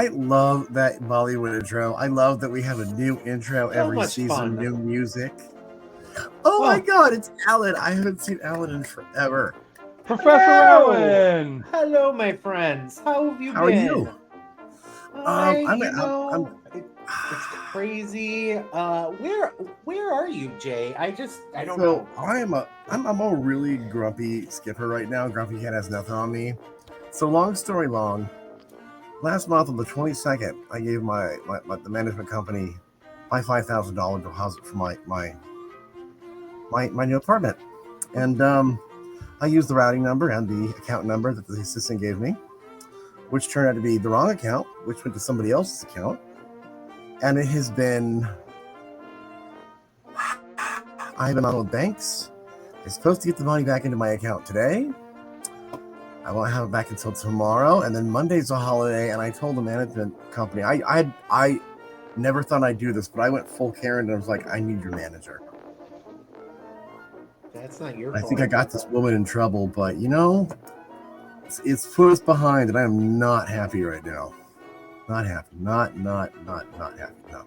I love that Bollywood intro. I love that we have a new intro every much season, fun. new music. Oh my God, it's Alan. I haven't seen Alan in forever. Professor Allen. Hello, my friends. How have you How are been? you? It's crazy. Where are you, Jay? I don't So know. I'm a really grumpy skipper right now. Grumpy cat has nothing on me. So long story long, last month on the 22nd, I gave the management company my $5,000 deposit for my new apartment, and I used the routing number and the account number that the assistant gave me, which turned out to be the wrong account, which went to somebody else's account, and it has been. I have been on with banks. I'm supposed to get the money back into my account today. I won't have it back until tomorrow, and then Monday's a holiday. And I told the management company, I never thought I'd do this, but I went full Karen and I was like, I need your manager. That's not your I fault. think I got this woman in trouble, but it's put us behind, and I am not happy right now. Not happy. Not happy. No.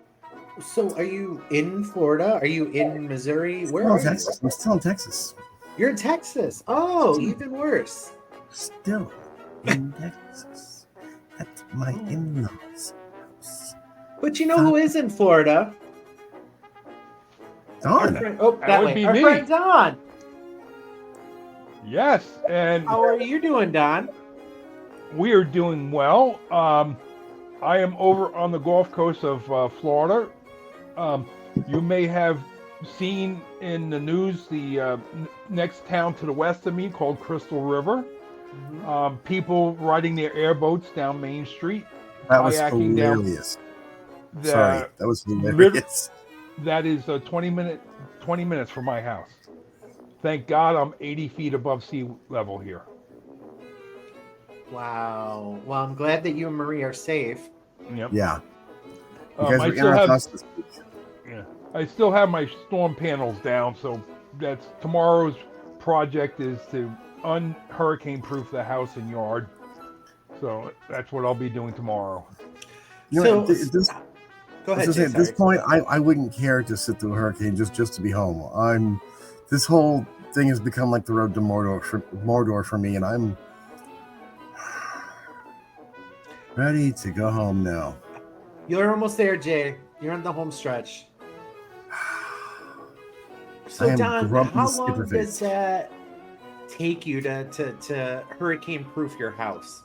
So, are you in Florida? Are you in Missouri? Where are you? I'm still in Texas. You're in Texas. Oh, even worse. Still in Texas at my in-laws' house. But you know who is in Florida? Don. That way. Our friend Don. Yes, and how are you doing, Don? We are doing well. I am over on the Gulf Coast of Florida. You may have seen in the news the next town to the west of me called Crystal River. Mm-hmm. People riding their airboats down Main Street. That was hilarious. Sorry, that was hilarious. That is 20 minutes from my house. Thank God I'm 80 feet above sea level here. Wow. Well, I'm glad that you and Marie are safe. Yep. Yeah. You guys were in our house this week. Yeah. I still have my storm panels down, so that's tomorrow's project is to hurricane proof the house and yard. So that's what I'll be doing tomorrow. Go ahead. At this point, I wouldn't care to sit through a hurricane just to be home. This whole thing has become like the road to Mordor for me, and I'm ready to go home now. You're almost there, Jay. You're on the home stretch. So, Don, how long does that take you to hurricane-proof your house?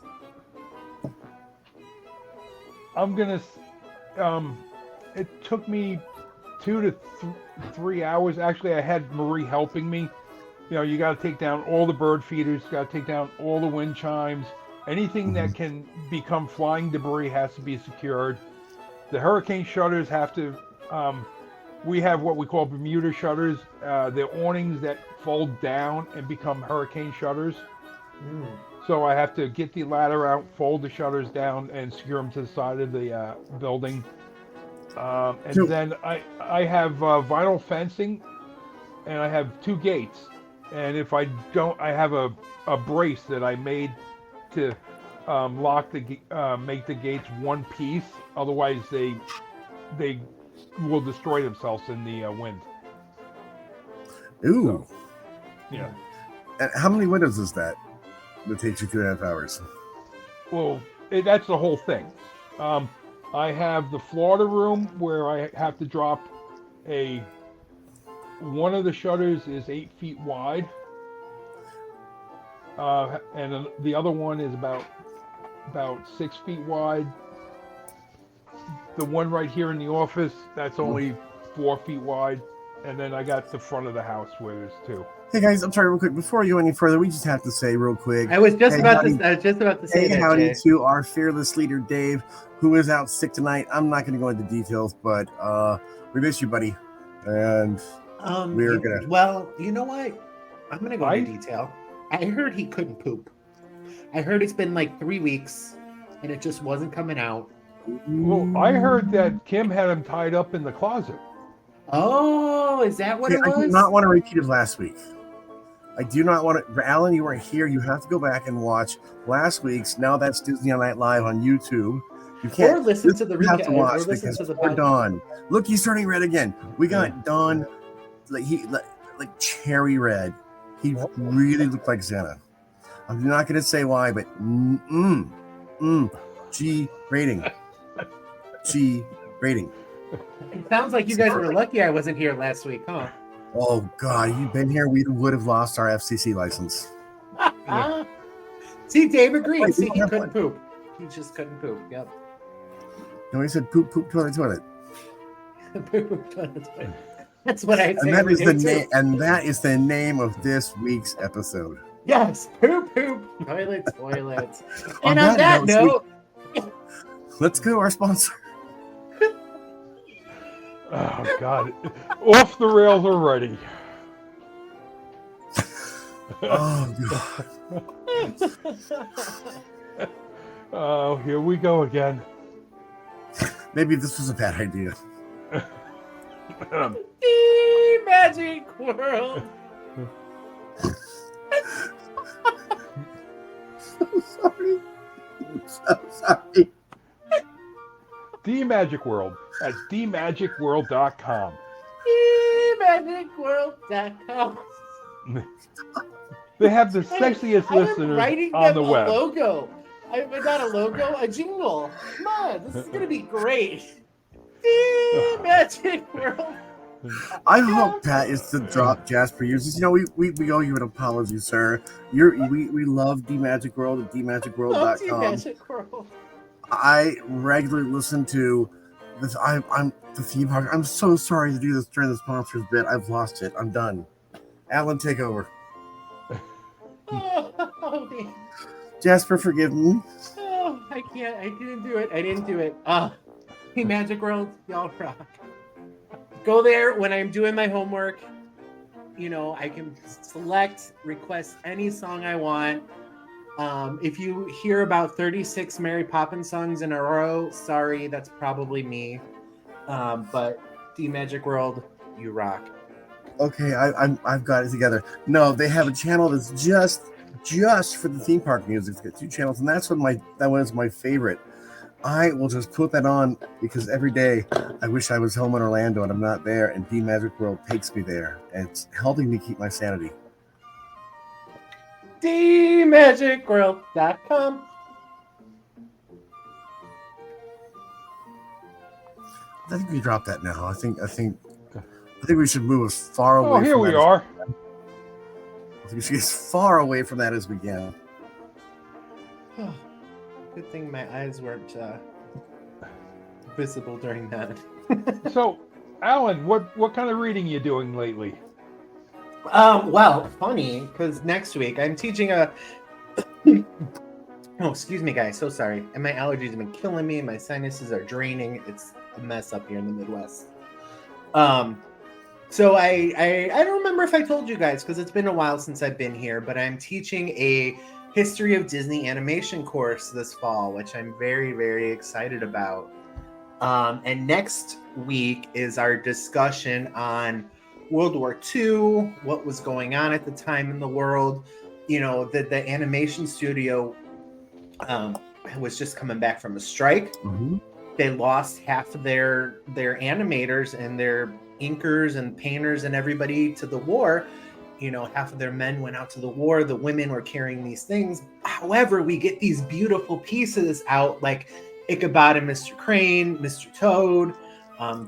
It took me 2 to 3 hours. Actually, I had Marie helping me. You got to take down all the bird feeders, got to take down all the wind chimes. Anything that can become flying debris has to be secured. The hurricane shutters have to, we have what we call Bermuda shutters. They're awnings that fold down and become hurricane shutters. Mm. So I have to get the ladder out, fold the shutters down, and secure them to the side of the building. Then I have vinyl fencing, and I have 2 gates. And if I don't, I have a brace that I made to make the gates one piece. Otherwise, they will destroy themselves in the wind. Ooh. So, yeah. And how many windows is that? That takes you 2.5 hours. Well, that's the whole thing. I have the Florida room where I have to drop one of the shutters is 8 feet wide. And the other one is about 6 feet wide. The one right here in the office, that's only 4 feet wide. And then I got the front of the house where there's 2. Hey guys, I'm sorry, real quick. Before you go any further, we just have to say real quick. I was just about to say that. Howdy to our fearless leader, Dave, who is out sick tonight. I'm not going to go into details, but we miss you, buddy. And we're going to... Well, you know what? I'm going to go into detail. I heard he couldn't poop. I heard it's been like 3 weeks, and it just wasn't coming out. Well, I heard that Kim had him tied up in the closet. Oh, is that what it was? I do not want to repeat of last week. I do not want to... Alan, you weren't here. You have to go back and watch last week's. Now that's Disney Night Live on YouTube. You can't. Or listen to the You have to recap. watch Or listen because to the poor podcast. Dawn. Look, he's turning red again. We got Dawn, like cherry red. He really looked like Santa. I'm not going to say why, but G rating. G rating. It sounds like you guys were lucky I wasn't here last week, huh? Oh God, you've been here, we would have lost our FCC license. See, Dave agreed. Wait, See, he couldn't poop. He just couldn't poop. Yep. No, he said poop, poop, toilet, toilet. Poop, toilet, toilet. That's what I say. And that is every the day, name. And that is the name of this week's episode. Yes, poop, poop, toilet, toilet. And On on that note, let's go to our sponsor. Oh God, off the rails already. Oh God. Oh, here we go again. Maybe this was a bad idea. the magic world. So sorry. I'm so sorry. The Magic World at themagicworld.com. themagicworld.com. They have the sexiest listeners on the web. A logo. I got a logo, a jingle. Come on, this is gonna be great. The Magic World. I hope Pat is to drop Jasper uses. You know, we owe you an apology, sir. We love D Magic World at themagicworld.com. Magic World. I regularly listen to this. I'm the theme park. I'm so sorry to do this during the sponsors bit. I've lost it. I'm done. Alan, take over. Oh, man. Jasper, forgive me. Oh, I can't. I didn't do it. Hey, Magic World, y'all rock. Go there when I'm doing my homework. You know, I can request any song I want. If you hear about 36 Mary Poppins songs in a row, sorry, that's probably me. But the Magic World, you rock. Okay, I've got it together. No, they have a channel that's just for the theme park music. It's got 2 channels, and that one is my favorite. I will just put that on because every day I wish I was home in Orlando and I'm not there, and D Magic World takes me there, and it's helping me keep my sanity. themagicworld.com. I think we drop that now. I think we should move as far away. Oh, here we are. I think we should get as far away from that as we can. Good thing my eyes weren't visible during that. So, Alan, what kind of reading you doing lately? Well, funny, because next week I'm teaching a... Oh, excuse me, guys. So sorry. And my allergies have been killing me. My sinuses are draining. It's a mess up here in the Midwest. So I don't remember if I told you guys, because it's been a while since I've been here, but I'm teaching a History of Disney animation course this fall, which I'm very, very excited about. And next week is our discussion on World War II, what was going on at the time in the world. You know, the animation studio was just coming back from a strike. Mm-hmm. They lost half of their animators and their inkers and painters and everybody to the war. You know, half of their men went out to the war. The women were carrying these things. However, we get these beautiful pieces out like Ichabod and Mr. Crane, Mr. Toad,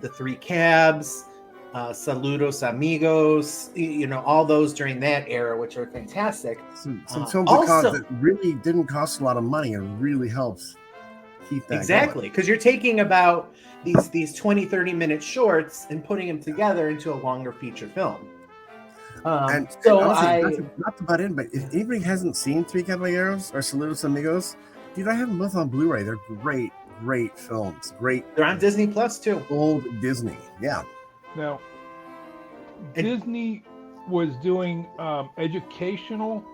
the Three Cabs, Saludos Amigos, you know, all those during that era, which are fantastic. Some films that really didn't cost a lot of money and really helps keep that exactly, because you're taking about these 20-30 minute shorts and putting them together into a longer feature film. And so honestly, not to butt in, but if anybody hasn't seen Three Caballeros or Saludos Amigos, dude, I have them both on Blu-ray. They're great films. They're on Disney Plus too. Old Disney, yeah. Now, Disney was doing educational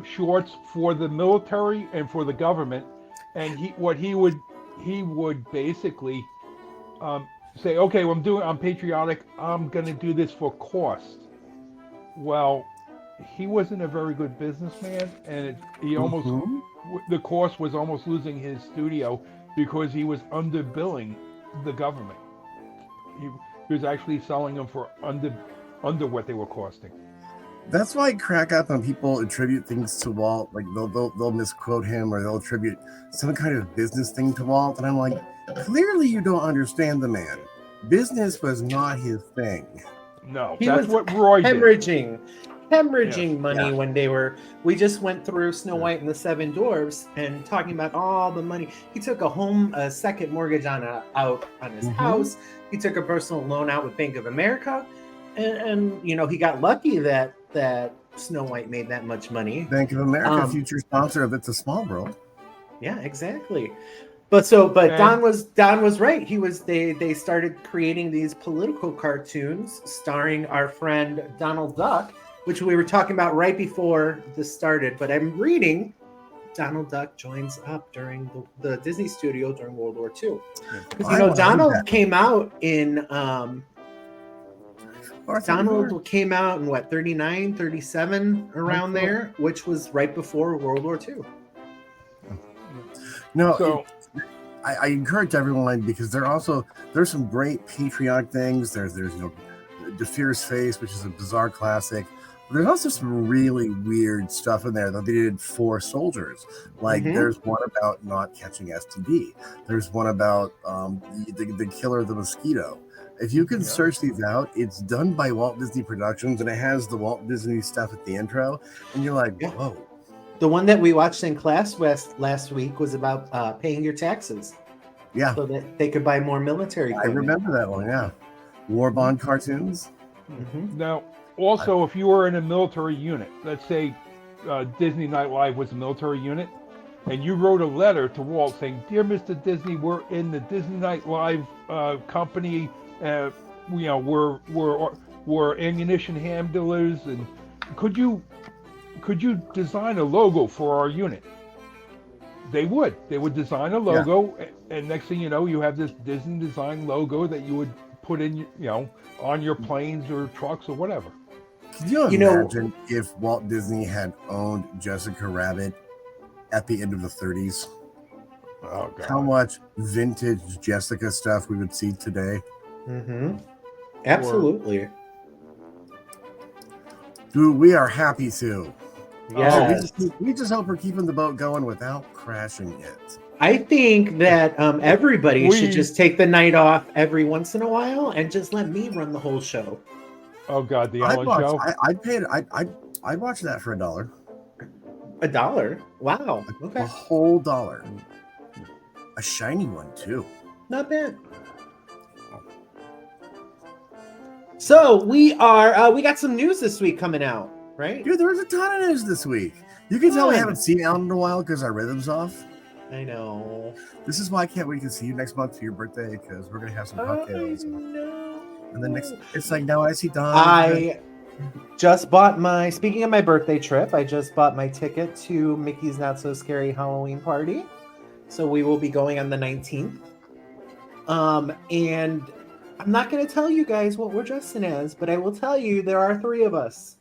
shorts for the military and for the government, and he would basically say, okay, well, I'm patriotic. I'm going to do this for cost. Well, he wasn't a very good businessman, and he almost the course was almost losing his studio. because he was underbilling the government. He was actually selling them for under what they were costing. That's why I crack up when people attribute things to Walt. Like they'll misquote him, or they'll attribute some kind of business thing to Walt, and I'm like, clearly you don't understand the man. Business was not his thing. No, He that's was what Roy did. hemorrhaging money Yeah. when we just went through Snow White and the Seven Dwarfs and talking about all the money. He took a second mortgage out on his house. He took a personal loan out with Bank of America, and he got lucky that Snow White made that much money. Bank of America, future sponsor of It's a Small World. Yeah, exactly. But Don was right. They started creating these political cartoons starring our friend Donald Duck, which we were talking about right before this started. But I'm reading Donald Duck joins up during the Disney studio during World War II. Because Donald came out in came out in what, 39, 37, around there, which was right before World War II. No, So I encourage everyone, because there's some great patriotic things. There's DeFear's Face, which is a bizarre classic. But there's also some really weird stuff in there that they did for soldiers. Like there's one about not catching STD. There's one about the killer of the mosquito. If you can search these out, it's done by Walt Disney Productions, and it has the Walt Disney stuff at the intro, and you're like, whoa. The one that we watched in class last week was about paying your taxes. Yeah. So that they could buy more military equipment. I remember that one, yeah. War Bond cartoons. Now, also, if you were in a military unit, let's say Disney Night Live was a military unit, and you wrote a letter to Walt saying, "Dear Mr. Disney, we're in the Disney Night Live company. We're ammunition handlers, and could you design a logo for our unit?" They would design a logo, and next thing you know, you have this Disney design logo that you would put in, on your planes or trucks or whatever. Can you imagine if Walt Disney had owned Jessica Rabbit at the end of the 30s? Oh, God. How much vintage Jessica stuff we would see today? Absolutely. Dude, we are happy to. Yes. We just hope we're keeping the boat going without crashing it. I think that everybody should just take the night off every once in a while and just let me run the whole show. Oh God, the Ellen Show. I'd watch that for $1. $1? Wow. Okay. A whole $1. A shiny one too. Not bad. So we got some news this week coming out, right? Dude, there was a ton of news this week. You can tell we haven't seen Alan in a while because our rhythm's off. I know. This is why I can't wait to see you next month for your birthday, because we're gonna have some cocktails. And then it's like, now I see Don. I just bought speaking of my birthday trip, I just bought my ticket to Mickey's Not So Scary Halloween Party. So we will be going on the 19th. And I'm not going to tell you guys what we're dressing as, but I will tell you there are 3 of us.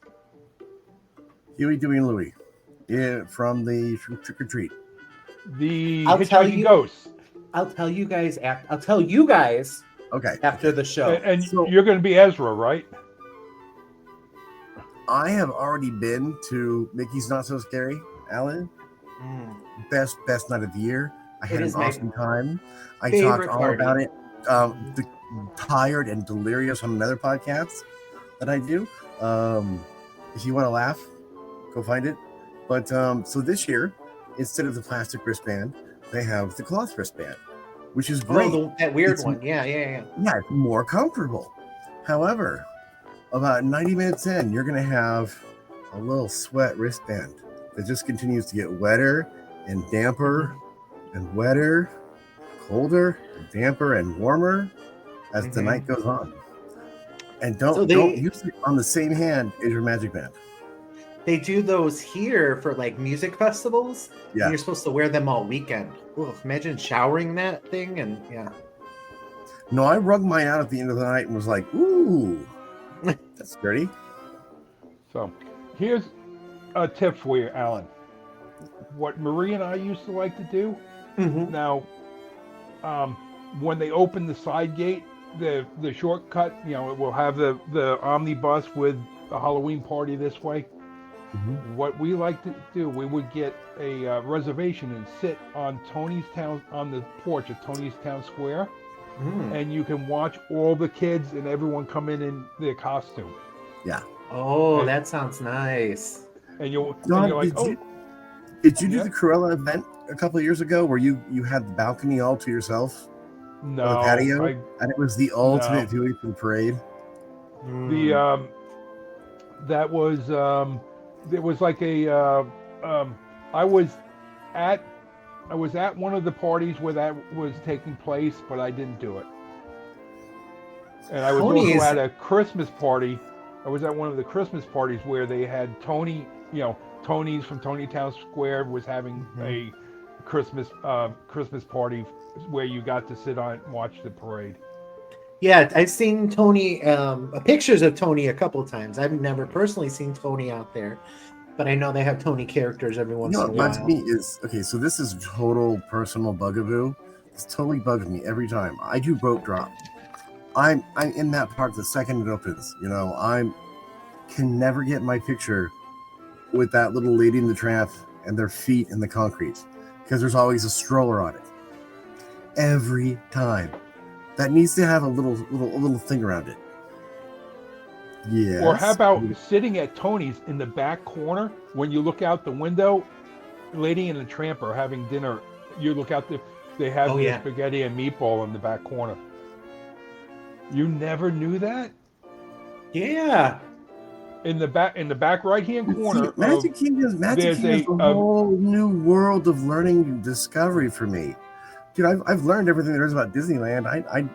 Huey, Dewey, and Louie. Yeah, from the Trick or Treat. The Hitchhiking Ghosts. I'll tell you guys after the show. And so, you're going to be Ezra, right? I have already been to Mickey's Not So Scary, Alan. Best night of the year. I had an awesome time. I talked all about it. The Tired and Delirious on another podcast that I do. If you want to laugh, go find it. But so this year, instead of the plastic wristband, they have the cloth wristband, which is great. That weird one. Yeah. Yeah, it's more comfortable. However, about 90 minutes in, you're going to have a little sweat wristband that just continues to get wetter and damper and wetter, colder, and damper and warmer as the night goes on. And don't use it on the same hand as your magic band. They do those here for like music festivals. Yeah. And you're supposed to wear them all weekend. Ooh, imagine showering that thing and yeah. No, I rubbed mine out at the end of the night and was like, ooh, that's dirty. So here's a tip for you, Alan. What Marie and I used to like to do. Now, when they open the side gate, the shortcut, it will have the omnibus with a Halloween party this way. Mhm. What we like to do, we would get a reservation and sit on the porch of Tony's Town Square, and you can watch all the kids and everyone come in their costume. Yeah. Oh, that sounds nice. And you're John, like, did you do Yeah. the Cruella event a couple of years ago where you had the balcony all to yourself no, on the patio, and it was the ultimate viewing for the parade? That was there was like I was at one of the parties where that was taking place, but I didn't do it. And I was also at a Christmas party. I was at one of the Christmas parties where they had Tony, Tony's from Tony Town Square was having a Christmas party where you got to sit on and watch the parade. Yeah, I've seen Tony, pictures of Tony a couple of times. I've never personally seen Tony out there, but I know they have Tony characters every once in a while. To me is, okay, so this is total personal bugaboo. It's totally bugging me every time. I do rope drop. I'm in that part the second it opens. I can never get my picture with that little Lady in the Tramp and their feet in the concrete because there's always a stroller on it. Every time. That needs to have a little thing around it. Yeah. Or how about sitting at Tony's in the back corner when you look out the window, Lady and the Tramp are having dinner. You look out they have spaghetti and meatball in the back corner. You never knew that? Yeah. In the back right hand corner. Magic Kingdom is a whole new world of learning and discovery for me. Dude, I've learned everything there is about Disneyland. I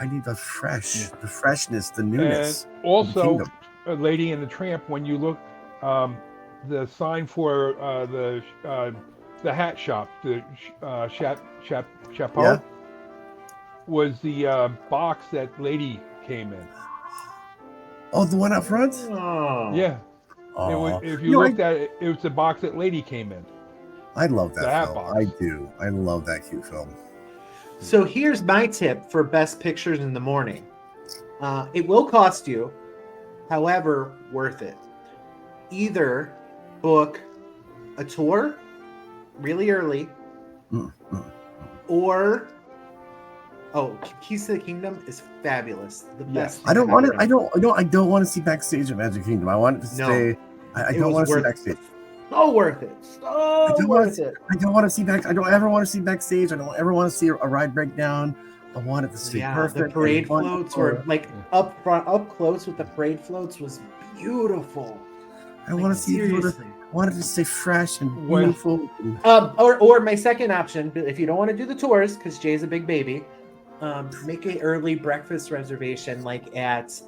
need the freshness, the newness. And also, Lady and the Tramp, when you look, the sign for the hat shop, the Chapeau, was the box that Lady came in. Oh, the one up front? Oh. Yeah. If you looked at it, it was the box that Lady came in. I love that film. Box. I do. I love that cute film. So here's my tip for best pictures in the morning. It will cost you, however, worth it. Either book a tour really early, or Keys to the Kingdom is fabulous. The best. I don't want to see backstage at Magic Kingdom. I want it to stay. I don't want to see backstage. So worth it. I don't ever want to see backstage. I don't ever want to see a ride breakdown. I want it to stay perfect. The parade floats were like up close with the parade floats was beautiful. I want to see it. I want it to stay fresh and beautiful. Or my second option, if you don't want to do the tours, because Jay's a big baby, make an early breakfast reservation, like at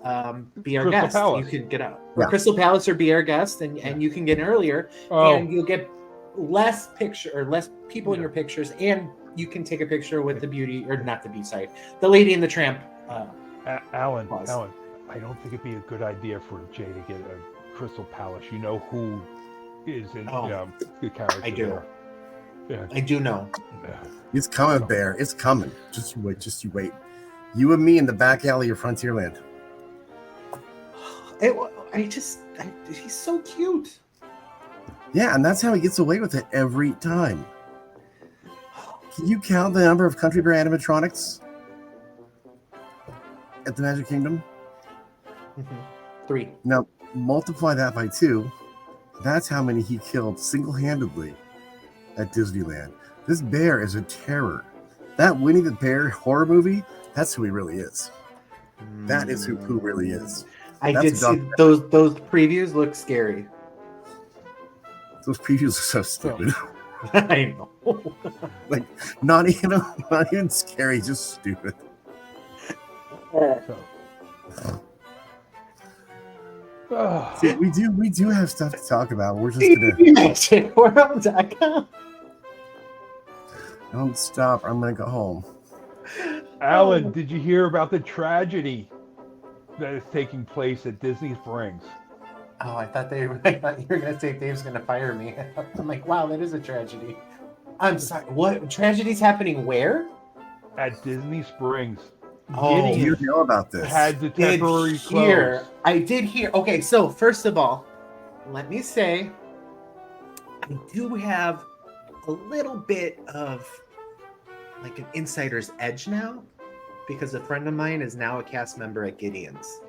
Be Our Guest. You can get out. Or Crystal Palace or Be Our Guest, and you can get in earlier, and you'll get less people in your pictures, and you can take a picture with the Lady and the Tramp. Alan, I don't think it'd be a good idea for Jay to get a Crystal Palace. You know who is in the character? I do. There. Yeah. I do know. Yeah. It's coming, Bear. It's coming. Just you wait. You and me in the back alley of Frontierland. He's so cute. Yeah, and that's how he gets away with it every time. Can you count the number of Country Bear animatronics at the Magic Kingdom? 3. Now, multiply that by 2. That's how many he killed single-handedly at Disneyland. This bear is a terror. That Winnie the Bear horror movie, that's who he really is. That is who really is. I did see those previews look scary. Those previews are so stupid. I know. Like not even scary, just stupid. See, we do have stuff to talk about. We're just gonna don't stop. I'm gonna go home. Alan, did you hear about the tragedy that is taking place at Disney Springs? Oh, I thought you were gonna say Dave's gonna fire me. I'm like, wow, that is a tragedy. I'm sorry. What tragedy's happening? Where? at Disney Springs. Oh, Do you Gideon's know about this? had the temporary close. I did hear. Okay, so first of all, let me say, I do have a little bit of like an insider's edge now because a friend of mine is now a cast member at Gideon's.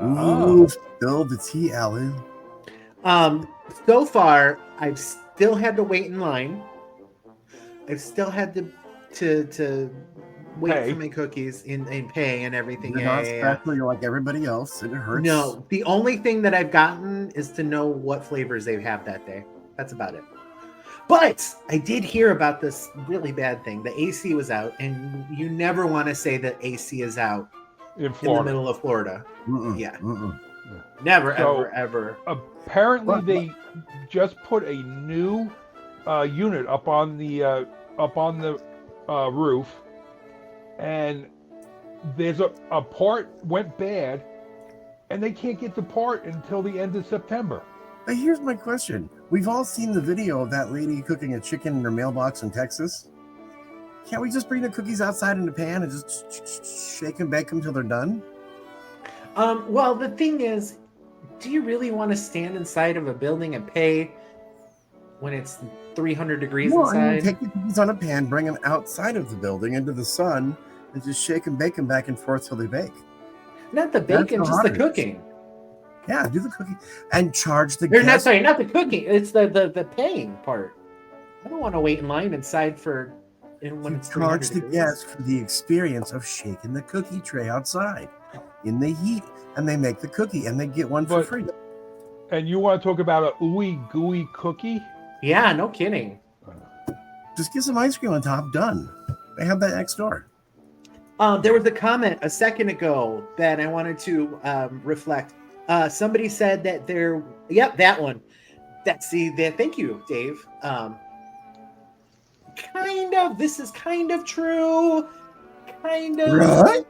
Ooh, spill the tea, Alan. So far, I've still had to wait in line. I've still had to wait Pay. for my cookies and pay and everything. You're Yeah, not yeah, yeah. special. You're like everybody else, and it hurts. No, the only thing that I've gotten is to know what flavors they have that day. That's about it. But I did hear about this really bad thing. The AC was out, and you never want to say that AC is out in in the Florida. middle of Florida. Mm-mm, Yeah. mm-mm. Never, So- ever. Apparently, But- they just put a new unit up on the roof, and there's a part went bad, and they can't get the part until the end of September. But here's my question. We've all seen the video of that lady cooking a chicken in her mailbox in Texas. Can't we just bring the cookies outside in the pan and just shake and bake them till they're done? Well, the thing is, do you really want to stand inside of a building and pay when it's 300 degrees No, I mean, inside? take the cookies on a pan, bring them outside of the building into the sun, and just shake and bake them back and forth till they bake. Not the That's bacon, the just the hardest. cooking. Yeah, do the cookie and charge the Or not, guests. sorry, not the cooking. It's the paying part. I don't want to wait in line inside for when it's 300 Charge the degrees. guests for the experience of shaking the cookie tray outside in the heat, and they make the cookie and they get one for But- free. And you want to talk about a ooey gooey cookie? Yeah, no kidding. Just get some ice cream on top. Done. They have that next door. There was a comment a second ago that I wanted to reflect. Somebody said that they're, yep, that one. Thank you, Dave. This is kind of true. Kind of. Right?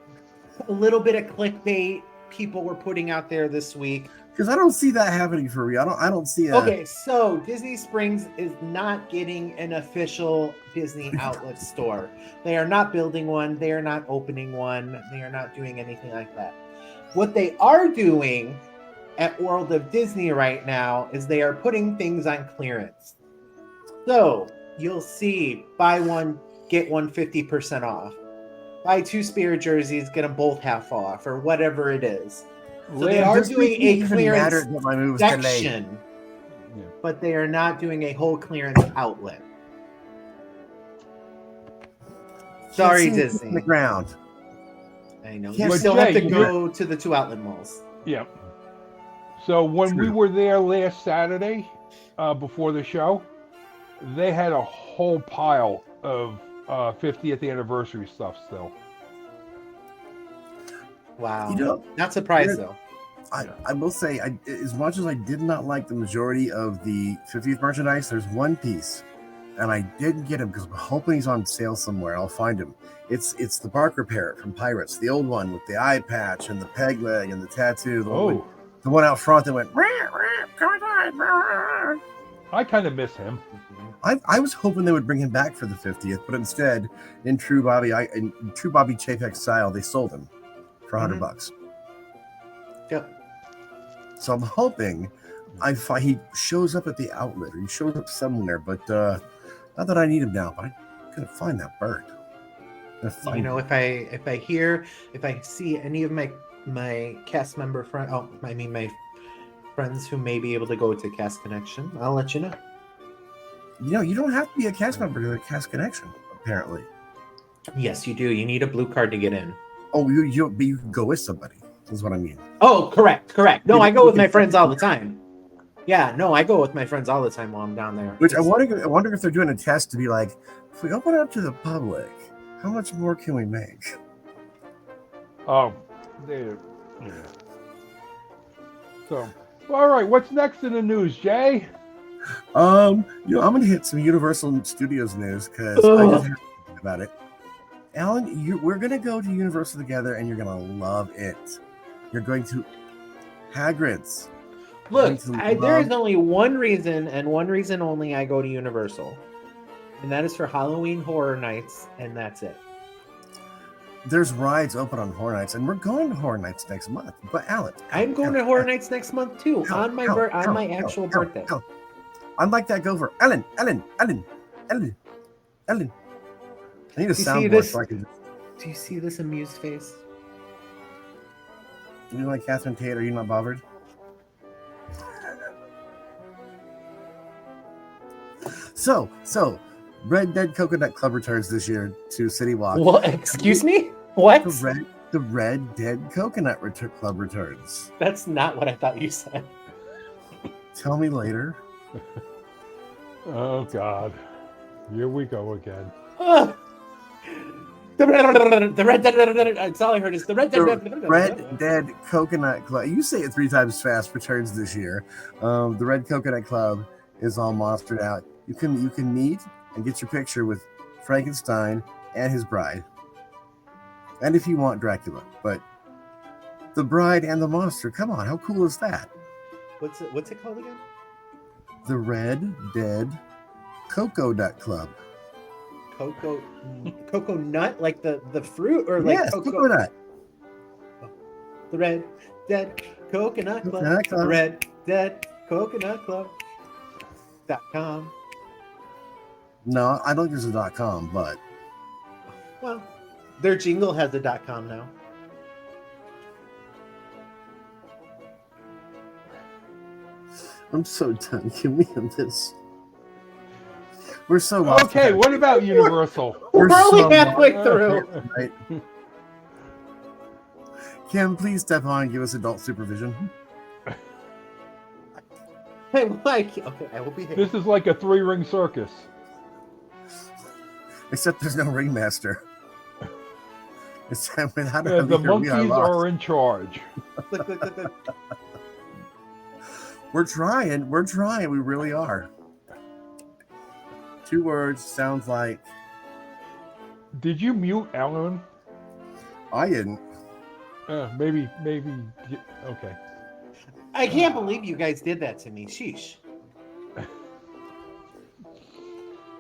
A little bit of clickbait people were putting out there this week. Because I don't see that happening for real. I don't see a. Okay, so Disney Springs is not getting an official Disney outlet store. They are not building one. They are not opening one. They are not doing anything like that. What they are doing at World of Disney right now is they are putting things on clearance. So you'll see buy one, get one 50% off. Buy two Spirit jerseys, get them both half off, or whatever it is. So they are This doing week a even clearance mattered that my move was delayed. section, Yeah. but they are not doing a whole clearance outlet. Sorry, Can't see it Disney. in the ground. I know. Can't You see- still have to Jay, go to the two outlet malls. Yeah. So when we True. were there last Saturday, before the show, they had a whole pile of 50th anniversary stuff still. Wow. You know, Not surprised yeah. though. I will say, as much as I did not like the majority of the 50th merchandise, there's one piece, and I didn't get him because I'm hoping he's on sale somewhere. I'll find him. It's the Barker parrot from Pirates, the old one with the eye patch and the peg leg and the tattoo. The one out front that went. "Rah, rah, come on, rah." I kind of miss him. I was hoping they would bring him back for the 50th, but instead, in true Bobby Chapek style, they sold him for $100. Yep. So I'm hoping he shows up at the outlet or he shows up somewhere, but not that I need him now, but I couldn't find that bird. You know, if I see any of my cast member my friends who may be able to go to Cast Connection, I'll let you know. You don't have to be a cast member to a Cast Connection, apparently. Yes, you do. You need a blue card to get in. Oh, you can go with somebody. Is what I mean. Oh, correct. No, I go with my friends all the time. Yeah, no, I go with my friends all the time while I'm down there. Which I wonder if they're doing a test to be like, if we open up to the public, how much more can we make? Oh, yeah. So, well, all right. What's next in the news, Jay? I'm gonna hit some Universal Studios news because I just have to think about it. Alan, we're gonna go to Universal together, and you're gonna love it. You're going to Hagrid's. Look, there is only one reason and one reason only I go to Universal, and that is for Halloween Horror Nights, and that's it. there's rides open on Horror Nights, and we're going to Horror Nights next month. But Alan, I'm going to Horror Nights next month too, on my actual birthday. I'd like that go for Ellen. I need a soundboard so I can. Do you see this amused face? You like Catherine Tate? Are you not bothered? So, Red Dead Coconut Club returns this year to City Walk. What? Excuse me? What? The Red Dead Coconut Club returns. That's not what I thought you said. Tell me later. Oh God, here we go again. The Red Dead. That's all I heard is the Red Dead. Red Dead Coconut Club. You say it 3 times fast. Returns this year. The Red Coconut Club is all monstered out. You can meet and get your picture with Frankenstein and his bride, and if you want Dracula, but the bride and the monster. Come on, how cool is that? What's it called again? The Red Dead Coconut Club. Cocoa nut, like the fruit, or like yes, coconut. The Red Dead Coconut Club. The Red Dead Coconut Club.com. No, I don't think there's a .com, but well, their jingle has a .com now. I'm so done. Can we end this? We're so okay. What about Universal? We're only halfway through. Right? Kim, please step on and give us adult supervision. Hey, Mike. Okay, I will be here. This is like a 3-ring circus. Except there's no ringmaster. The monkeys are in charge. We're trying. We really are. 2 words sounds like. Did you mute Alan? I didn't. Maybe. Okay. I can't believe you guys did that to me. Sheesh.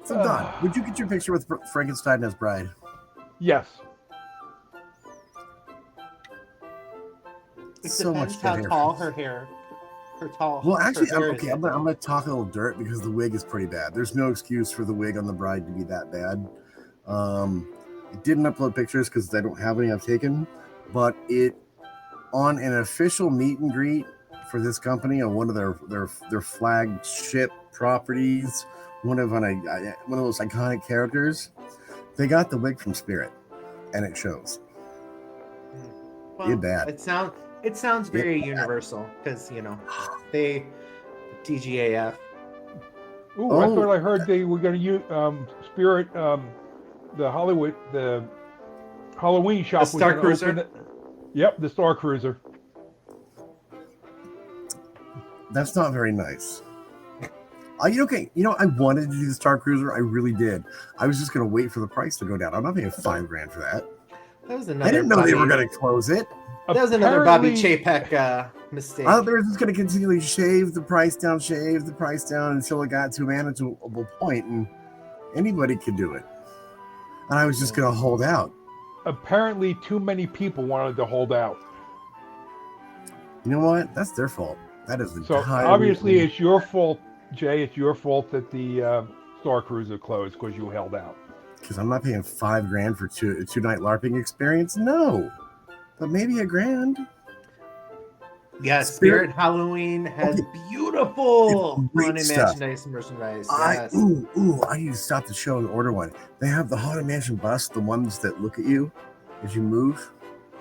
So, Don, would you get your picture with Frankenstein and his bride? Yes. It so depends much how hair. tall her hair. Well, actually, I'm going to talk a little dirt because the wig is pretty bad. There's no excuse for the wig on the bride to be that bad. I didn't upload pictures because I don't have any I've taken, but it on an official meet and greet for this company on one of their flagship properties, one of those iconic characters, they got the wig from Spirit, and it shows. Well, You're bad. It sounds very Universal because they DGAF. Ooh, I thought I heard they were going to use Spirit, the Halloween shop. The Star Cruiser. Yep, the Star Cruiser. That's not very nice. Okay, I wanted to do the Star Cruiser. I really did. I was just going to wait for the price to go down. I'm not paying $5,000 for that. That was another. I didn't know they were going to close it. That was another Bobby Chapek mistake. I thought they were just going to continually shave the price down until it got to a manageable point, and anybody could do it. And I was just going to hold out. Apparently, too many people wanted to hold out. You know what? That's their fault. That is the so obviously it's your fault, Jay. It's your fault that the Star Cruiser closed because you held out. Because I'm not paying $5,000 for a 2-night LARPing experience. No, but maybe $1,000. Yeah, Spirit Halloween has beautiful Haunted Mansion merchandise. Yes. I need to stop the show and order one. They have the Haunted Mansion bus, the ones that look at you as you move.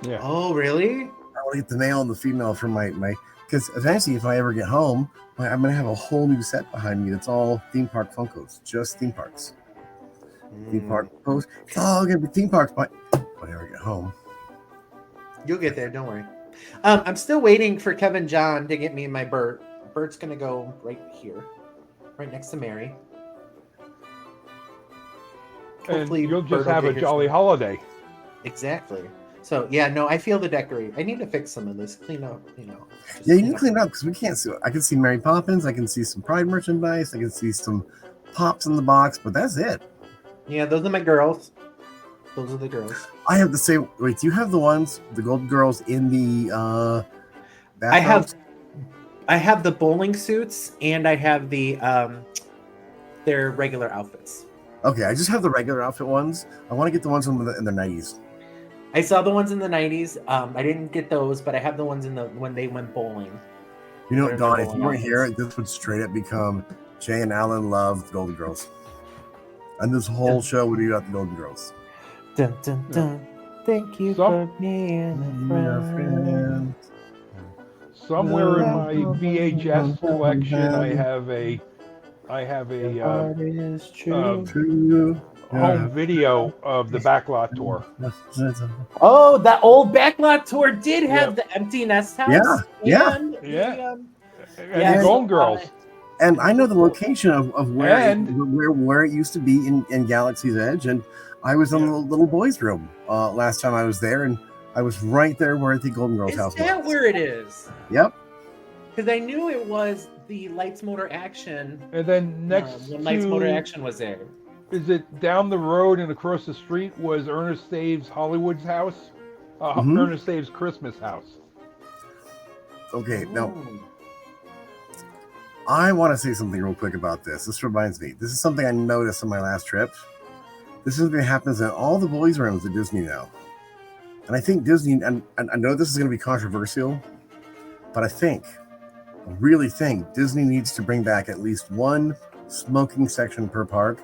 Yeah. Oh, really? I want to get the male and the female from my because eventually, if I ever get home, I'm going to have a whole new set behind me. That's all theme park Funkos, just theme parks. Theme park post. It's all going to be theme parks when I ever get home. You'll get there, don't worry. I'm still waiting for Kevin John to get me my Bert. Bert's going to go right here, right next to Mary. Hopefully, and you'll just have a jolly holiday. Exactly. So, yeah, no, I feel the decorate. I need to fix some of this. Clean up. Yeah, you can clean it up because we can't see it. I can see Mary Poppins. I can see some Pride merchandise. I can see some pops in the box, but that's it. Yeah, those are my girls. Those are the girls. I have the same. Wait, do you have the ones, the Golden Girls in the bathrooms? I have the bowling suits and I have the their regular outfits. Okay, I just have the regular outfit ones. I want to get the ones in the 90s. I saw the ones in the 90s. I didn't get those, but I have the ones in the when they went bowling. You know what, They're Don? If bowling you weren't here, outfits. this would straight up become Jay and Alan love the Golden Girls, and this whole show would be about the Golden Girls. Dun, dun, dun. Thank you for being a friend. Somewhere in my VHS collection, I have a Heart is true. True. home video of the backlot tour. Oh, that old backlot tour did have the empty nest house. Yeah, and yeah. the, And Yes. the Golden Girls. And I know the location of where And- where it used to be in Galaxy's Edge, and I was in the little boys' room last time I was there, and I was right there where the Golden Girls Is house that was. where it is? Yep. Because I knew it was the Lights Motor Action. And then next when Lights Motor to, Action was there. is it down the road and across the street was Ernest Dave's Hollywood's house? Mhm. Ernest Dave's Christmas house. Okay, now Ooh. I want to say something real quick about this. This reminds me. This is something I noticed on my last trip. This is what happens in all the boys' rooms at Disney now. And I think Disney, and I know this is going to be controversial, but I really think Disney needs to bring back at least one smoking section per park.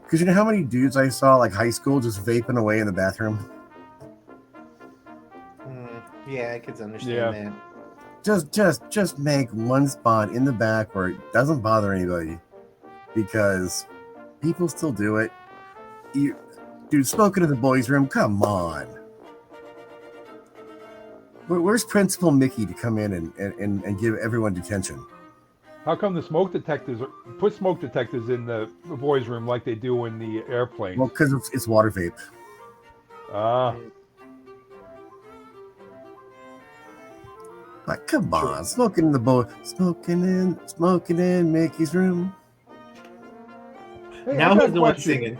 Because you know how many dudes I saw, like high school, just vaping away in the bathroom? Yeah, I could understand that. Just make one spot in the back where it doesn't bother anybody, because people still do it. Dude, smoking in the boys' room, come on. Where's Principal Mickey to come in and give everyone detention? How come the smoke detectors put smoke detectors in the boys' room like they do in the airplanes? Well, because it's water vape. Like, come on, smoking in Mickey's room. Hey, Now I got who's a the one question. singing?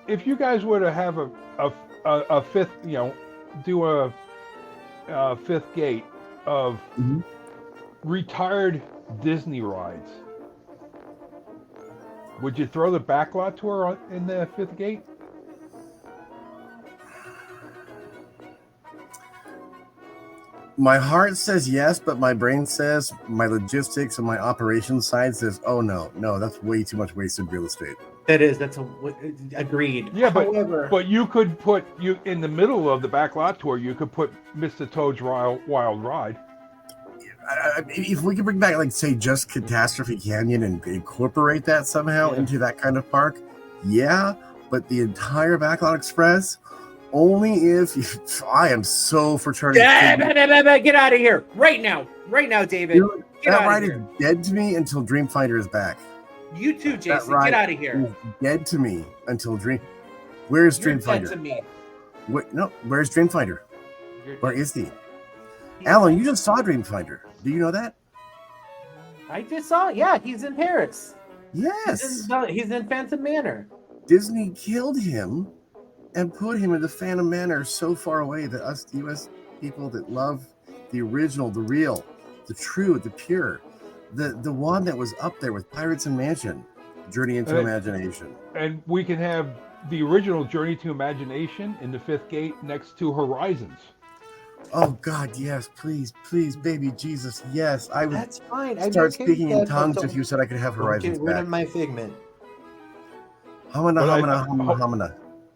If you guys were to have a fifth, do a fifth gate of Mhm. retired Disney rides, would you throw the backlot tour in the fifth gate? My heart says yes, but my brain says, my logistics and my operations side says, oh no, that's way too much wasted real estate. That's agreed. Yeah, However, but you could put in the middle of the backlot tour. You could put Mr. Toad's Wild Ride. If we could bring back, like, say, just Catastrophe Canyon and incorporate that somehow into that kind of park, yeah, but the entire Backlot Express, only if I am so for turning. get out of here right now, David. Dude, Get that out ride of is here. dead to me until Dreamfinder is back. You too, Jason. ride Get out of here. Is dead to me until Where's You're dead Dreamfinder? to me. Where's Dreamfinder? You're Where dead. is he? Alan, you just saw Dreamfinder. Do you know that? I just saw. Yeah, he's in Paris. Yes. He's in Phantom Manor. Disney killed him and put him in the Phantom Manor so far away that us U.S. people that love the original, the real, the true, the pure, the one that was up there with Pirates and Mansion, Journey into Imagination. And we can have the original Journey to Imagination in the fifth gate next to Horizons. Oh God, yes, please, baby Jesus, yes. I would That's fine. start speaking in tongues if you said I could have Horizons Get rid back. of my figment. Hamana.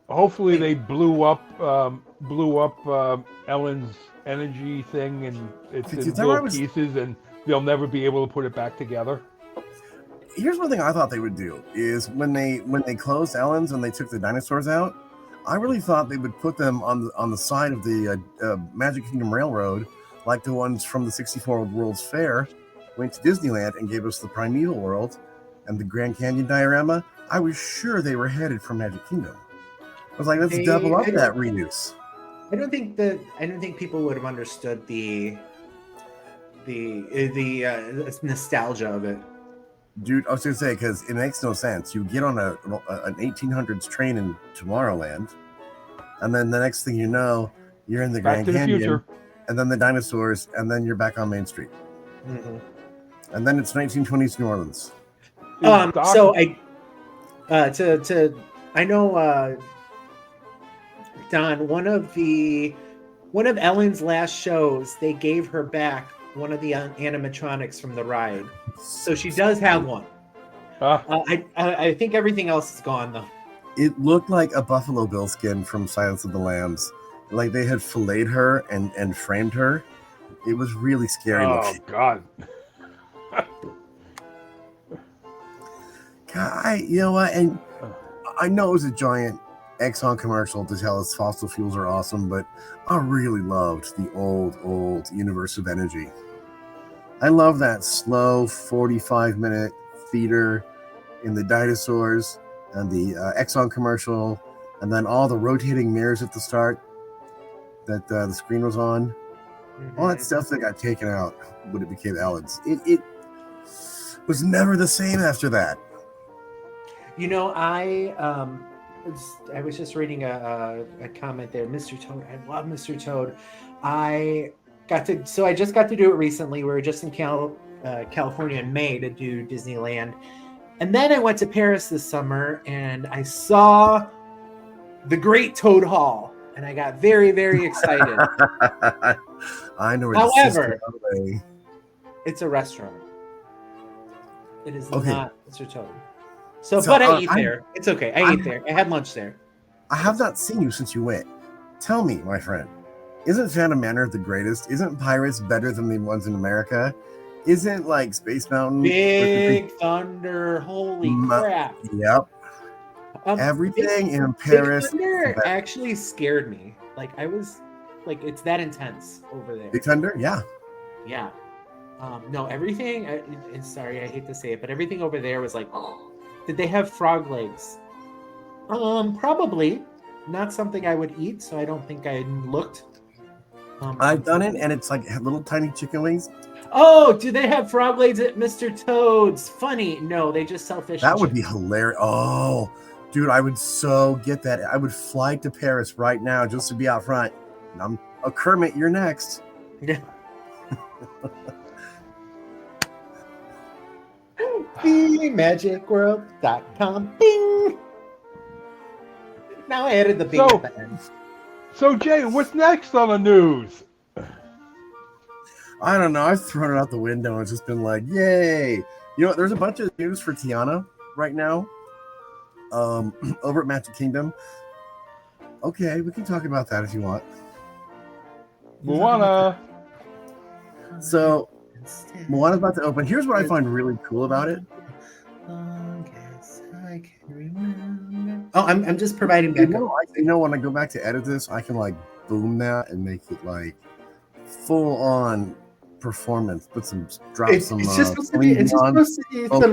Hopefully they blew up Ellen's energy thing, and it's in Is that little what I was- pieces, and they'll never be able to put it back together. Here's one thing I thought they would do is when they closed Ellen's and they took the dinosaurs out, I really thought they would put them on the side of the Magic Kingdom Railroad, like the ones from the 64 World's Fair went to Disneyland and gave us the Primeval World and the Grand Canyon diorama. I was sure they were headed for Magic Kingdom. I was like, let's double up that reuse. I don't think people would have understood the nostalgia of it. Dude, I was going to say, because it makes no sense. You get on an 1800s train in Tomorrowland, and then the next thing you know, you're in the Back Grand to the Canyon, future. and then the dinosaurs, and then you're back on Main Street, Mhm. and then it's 1920s New Orleans. So I know Don, one of Ellen's last shows, they gave her back one of the animatronics from the ride, so she does have one. I think everything else is gone though. It looked like a Buffalo Bill skin from Silence of the Lambs. Like they had filleted her and framed her. It was really scary looking. God. God, you know what? And I know it was a giant Exxon commercial to tell us fossil fuels are awesome, but I really loved the old Universe of Energy. I love that slow 45-minute feeder in the dinosaurs and the Exxon commercial, and then all the rotating mirrors at the start that the screen was on. Mm-hmm. All that stuff that got taken out when it became Ellen's. It was never the same after that. You know, I was just reading a comment there, Mr. Toad. I love Mr. Toad. I just got to do it recently. We were just in California in May to do Disneyland, and then I went to Paris this summer and I saw the Great Toad Hall, and I got very, very excited. I know. However, it's a restaurant. It is not Mr. Toad. So but I eat there. It's okay. I ate there. I had lunch there. I have not seen you since you went. Tell me, my friend, isn't Phantom Manor the greatest? Isn't Pirates better than the ones in America? Isn't like Space Mountain? Big Thunder. Holy crap. Yep. Everything in Paris. Big Thunder actually scared me. Like I was like, it's that intense over there. Big Thunder? Yeah. Yeah. No, everything, sorry, I hate to say it, but everything over there was like, did they have frog legs? Probably. Not something I would eat, so I don't think I looked. I've done it, and it's like little tiny chicken wings. Oh, do they have frog legs at Mr. Toad's? Funny. No, they just sell fish. That would be hilarious. Oh, dude, I would so get that. I would fly to Paris right now just to be out front. I'm Kermit, you're next. Yeah. BeMagicWorld.com. Bing. Now I added the bing at the end. So Jay, what's next on the news? I don't know. I've thrown it out the window and it's just been like, yay. You know what? There's a bunch of news for Tiana right now. Over at Magic Kingdom. Okay, we can talk about that if you want. Moana. So Moana's about to open. Here's what I find really cool about it. Oh, I'm just providing backup. You know, when I go back to edit this, I can like boom that and make it like full on performance. It's just supposed to be some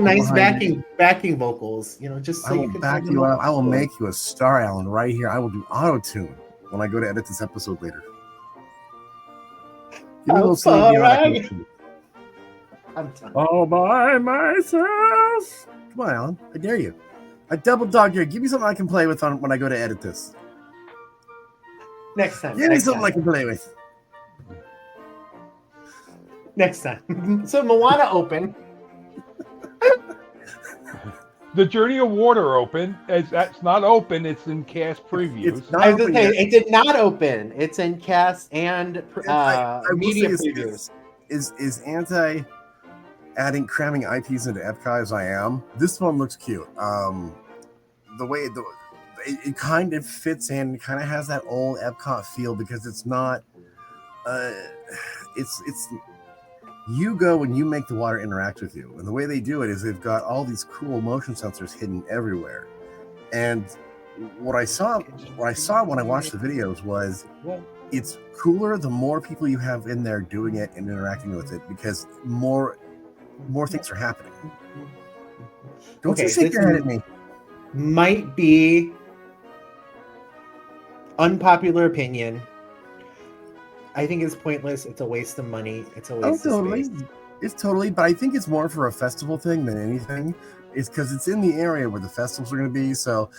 nice backing vocals. You know, just so I you will can back you up. I will make you a star, Alan, right here. I will do auto tune when I go to edit this episode later. Give me a little I'm done. All by myself. Come on, Alan. I dare you. I double dog here. Give me something I can play with when I go to edit this. Next time. Give me something I can play with. Next time. So Moana open. The Journey of Water open. That's not open. It's in cast previews. It did not open. It's in cast and media previews. Is anti adding cramming IPs into Epcot as I am. This one looks cute. The way it kind of fits in, it kind of has that old Epcot feel because it's not. It's you go and you make the water interact with you, and the way they do it is they've got all these cool motion sensors hidden everywhere. And what I saw when I watched the videos was it's cooler the more people you have in there doing it and interacting with it because more things are happening. Don't you shake your head at me. Might be unpopular opinion. I think it's pointless. It's a waste of money. It's a waste of space. It's totally, but I think it's more for a festival thing than anything. It's because it's in the area where the festivals are going to be. So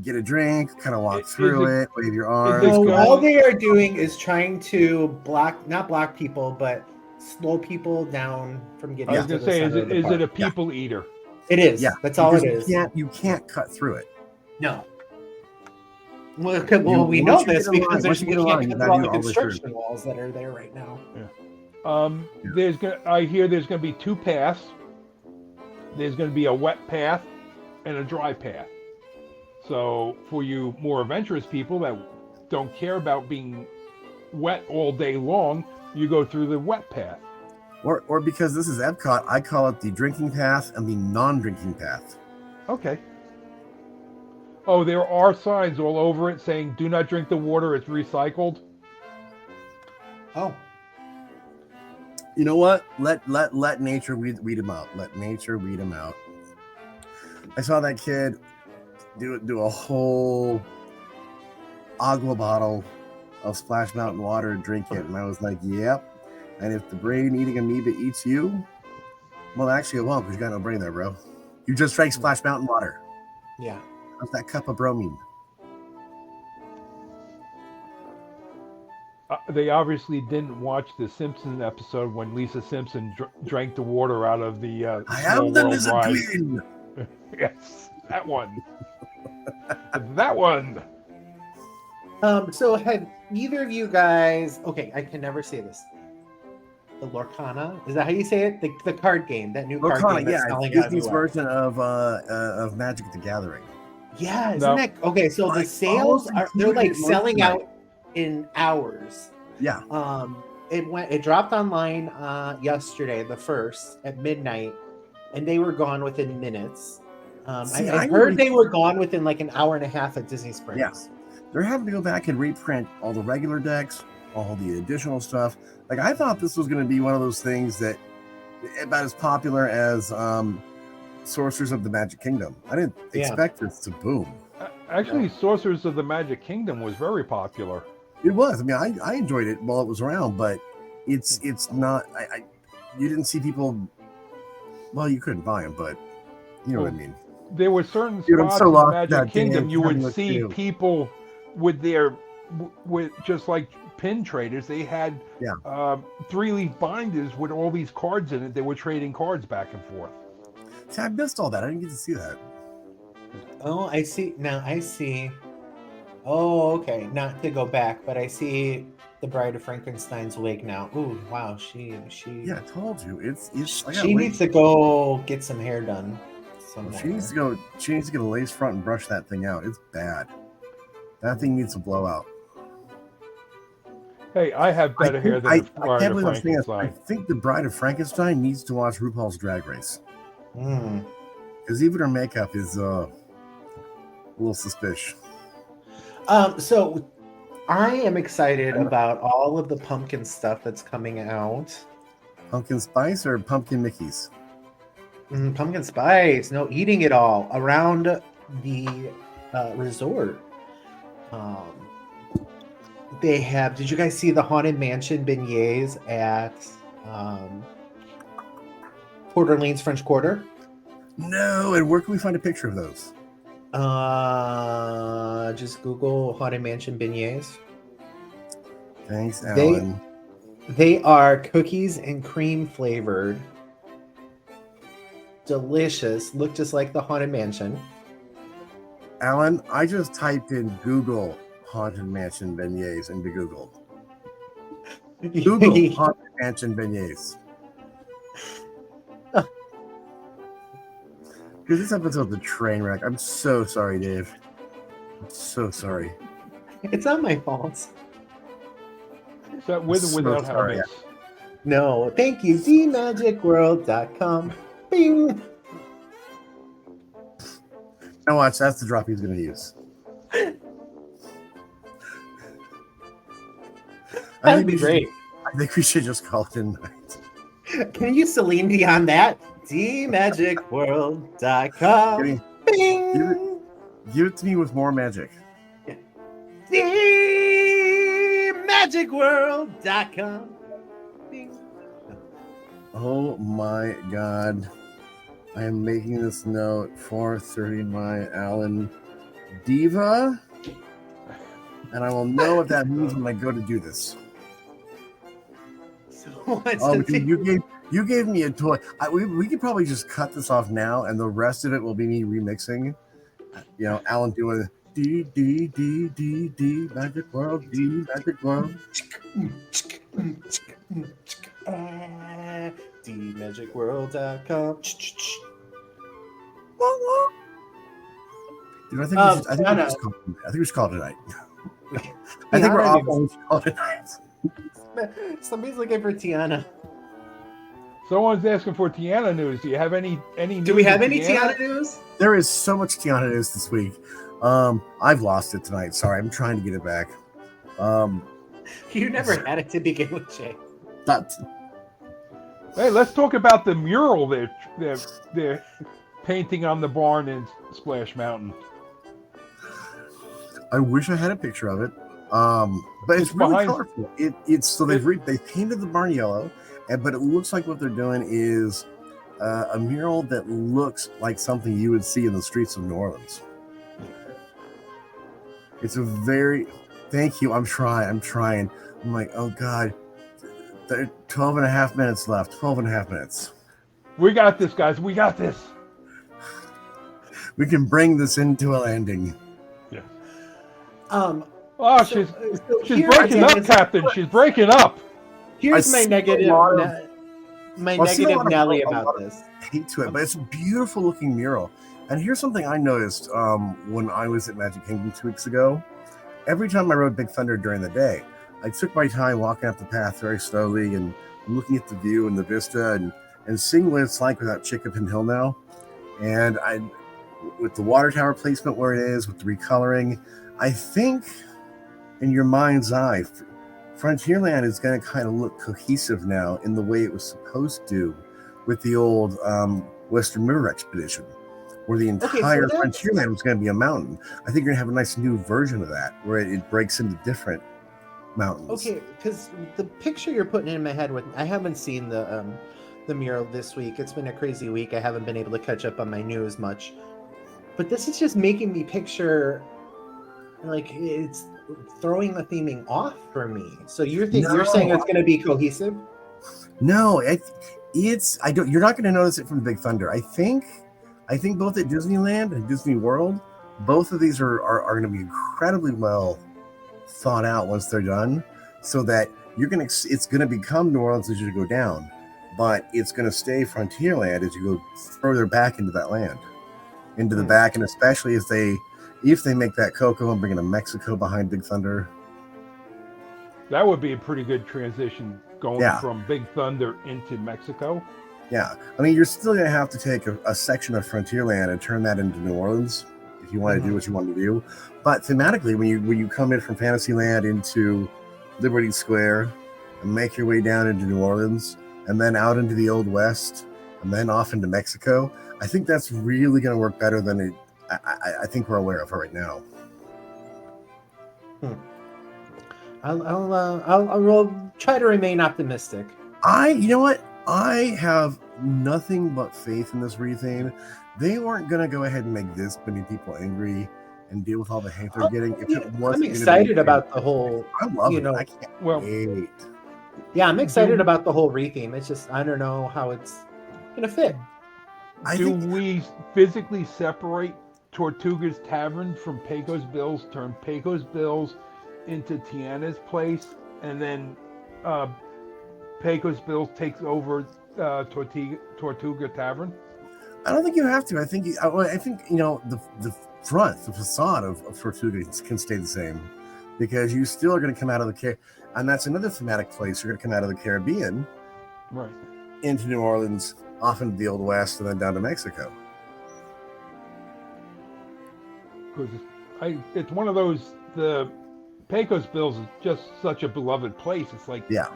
get a drink, kind of walk Is through it- it, wave your it arms. No, going- all they are doing is trying to not block people, but slow people down from getting I was to gonna the say, center of the is it park. a people eater? It is. Yeah, That's all it because is. You can't cut through it. No. Well, we once know you this get in because line- once there's you we get in can't line, get you through gotta all do the it all the way through. construction walls that are there right now. I hear there's gonna be 2 paths. There's gonna be a wet path and a dry path. So for you more adventurous people that don't care about being wet all day long, you go through the wet path. Or because this is Epcot, I call it the drinking path and the non-drinking path. Okay. Oh, there are signs all over it saying "Do not drink the water; it's recycled." Oh, You know what? Let nature weed them out. Let nature weed them out. I saw that kid do a whole agua bottle of Splash Mountain water and drink it, and I was like, "Yep." And if the brain-eating amoeba eats you, well, actually, it won't because you got no brain there, bro. You just drank Splash Mountain water. yeah. How's that cup of bromine? They obviously didn't watch the Simpsons episode when Lisa Simpson drank the water out of the I Small am the World lizard ride. queen. Yes, that one. That one. So have either of you guys? Okay, I can never say this. The Lorcana, is that how you say it? The card game, that new card Lorcana, game that's yeah, selling it's out Disney's everywhere. version of Magic the Gathering. Yeah, isn't No. that okay? So Like, the sales almost they're like included most selling of out in hours. Yeah, It dropped online yesterday, the 1st at midnight, and they were gone within minutes. See, I I heard really- they were gone within like an hour and a half at Disney Springs. Yeah. they're having to go back and reprint all the regular decks, all the additional stuff. Like, I thought this was going to be one of those things that about as popular as Sorcerers of the Magic Kingdom. I didn't Yeah. expect this to boom. Actually, Sorcerers of the Magic Kingdom was very popular. It was. I mean, I enjoyed it while it was around, but it's not. You didn't see people. Well, you couldn't buy them, but you know what I mean. There were certain Dude, I'm spots so in lost Magic that Kingdom damn you would Fabulous see too. people with their with just like pin traders. They had Yeah. 3-leaf binders with all these cards in it. They were trading cards back and forth. See, I missed all that. I didn't get to see that. Oh, I see. Now I see. Oh, okay. Not to go back, but I see the Bride of Frankenstein's wig now. Ooh, wow. She Yeah, I told you. It's. I gotta she wait. needs to go get some hair done somewhere. She needs to go. She needs to get a lace front and brush that thing out. It's bad. That thing needs to blow out. Hey, I have better hair than the I Bride can't of believe I'm saying this. I Frankenstein. think the Bride of Frankenstein needs to watch RuPaul's Drag Race Mm. because even her makeup is a little suspicious. So I am excited about all of the pumpkin stuff that's coming out. Pumpkin spice or pumpkin Mickeys? Pumpkin spice, no, eating it all around the resort. They have. Did you guys see the Haunted Mansion beignets at Port Orleans French Quarter? No. And where can we find a picture of those? Just Google Haunted Mansion beignets. Thanks, They- Alan. They are cookies and cream flavored. Delicious. Look just like the Haunted Mansion. Alan, I just typed in Google Haunted Mansion beignets into Google. Google Haunted Mansion beignets. Because this episode's a train wreck. I'm so sorry, Dave. I'm so sorry. It's not my fault. Is that with or So without sorry. helmets? No, thank you. DMagicWorld.com. Bing. Now watch, that's the drop he's going to use. That'd be great. I think we should just call it a night. Can you Celine Dion that? DMagicWorld.com. Give Bing. Give it to me with more magic. DMagicWorld.com. Bing. Oh my god. I am making this note. 4:30 my Alan. Diva, and I will know what that means when I go to do this. So what's Oh, the dude, you gave me a toy. We could probably just cut this off now, and the rest of it will be me remixing. You know, Alan doing D D D D D Magic World, D Magic World. DMagicWorld.com. Dude, I think we should call it tonight. I think we're Tiana off news. on call it tonight. Somebody's looking for Tiana. Someone's asking for Tiana news. Do you have any news? Do we have of any Tiana news? There is so much Tiana news this week. I've lost it tonight. Sorry, I'm trying to get it back. You never had it to begin with, Jay. That Hey, let's talk about the mural they're painting on the barn in Splash Mountain. I wish I had a picture of it. But it's really behind- colorful. It's so they painted the barn yellow, but it looks like what they're doing is a mural that looks like something you would see in the streets of New Orleans. It's a very thank you. I'm trying. I'm like, oh God. There are 12 and a half minutes left. 12 and a half minutes. We got this, guys. We got this. We can bring this into a landing. Yeah. Um, Oh, So- so she's here breaking up, is- Captain. She's breaking up. Here's I my see negative, a lot of- my I've seen a negative lot of- Nelly a lot about of- this. Hate to it, but it's a beautiful looking mural. And here's something I noticed when I was at Magic Kingdom 2 weeks ago. Every time I rode Big Thunder during the day, I took my time walking up the path very slowly and looking at the view and the vista and seeing what it's like without Chickapin Hill now. And with the water tower placement where it is, with the recoloring, I think in your mind's eye, Frontierland is going to kind of look cohesive now in the way it was supposed to with the old Western River Expedition, where the entire Frontierland was going to be a mountain. I think you're going to have a nice new version of that, where it breaks into different mountains. Okay, because the picture you're putting in my head with, I haven't seen the mural this week. It's been a crazy week. I haven't been able to catch up on my news much. But this is just making me picture, like, it's throwing the theming off for me. So you're saying it's going to be cohesive? No, it's I don't. You're not going to notice it from Big Thunder. I think both at Disneyland and Disney World, both of these are going to be incredibly well thought out once they're done, so that it's going to become New Orleans as you go down, but it's going to stay Frontierland as you go further back into that land, into the back, and especially if they make that Coco and bring in a Mexico behind Big Thunder. That would be a pretty good transition going Yeah. from Big Thunder into Mexico. Yeah, I mean, you're still going to have to take a section of Frontierland and turn that into New Orleans if you want to do what you want to do. But thematically, when you come in from Fantasyland into Liberty Square and make your way down into New Orleans and then out into the Old West and then off into Mexico, I think that's really going to work better than I think we're aware of right now. I'll try to remain optimistic. You know what? I have nothing but faith in this retheme. They weren't going to go ahead and make this many people angry and deal with all the hate they're getting. If it wasn't, I'm excited about the whole. I love it. know, I can't wait. Yeah, I'm excited about the whole retheme. It's just I don't know how it's gonna fit. Do we physically separate Tortuga's Tavern from Pecos Bill's, turn Pecos Bill's into Tiana's place, and then Pecos Bill's takes over Tortuga Tavern? I don't think you have to. I think the front, the facade of Tortuga can stay the same, because you still are going to come out of the and that's another thematic place. You're going to come out of the Caribbean, Right, into New Orleans, off into the Old West, and then down to Mexico. because it's one of those, the Pecos Bills is just such a beloved place. It's like, Yeah.